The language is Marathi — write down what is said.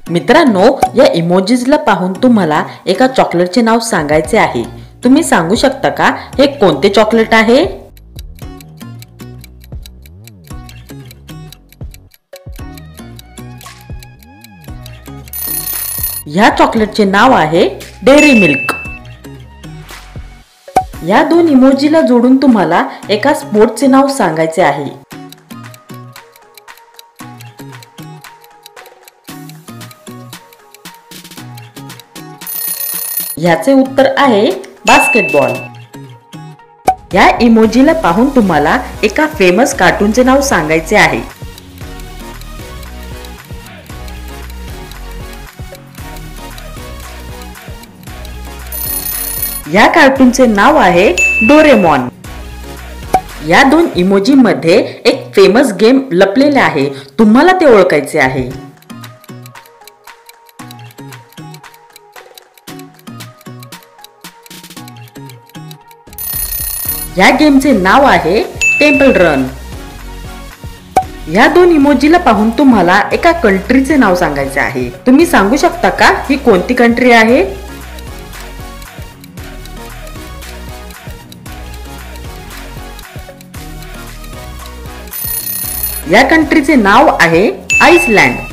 मित्रांनो, या इमोजीजला पाहून तुम्हाला एका चॉकलेटचे नाव सांगायचे आहे. तुम्ही सांगू शकता का हे कोणते चॉकलेट आहे? या चॉकलेटचे नाव आहे डेअरी मिल्क. या दोन इमोजीला जोडून तुम्हाला एका स्पोर्टचे नाव सांगायचे आहे. याचे उत्तर आहे बास्केटबॉल. या इमोजीला पाहून तुम्हाला एका फेमस कार्टूनचे नाव सांगायचे आहे. या कार्टूनचे नाव आहे डोरेमॉन. या दोन इमोजी मध्ये एक फेमस गेम लपलेले आहे. तुम्हाला ते ओळखायचे आहे. या गेमचे नाव आहे टेम्पल रन. या दोन इमोजीला पाहून तुम्हाला एका कंट्रीचे नाव सांगायचे आहे. तुम्ही सांगू शकता का ही कोणती कंट्री आहे? या कंट्रीचे नाव आहे आइसलँड.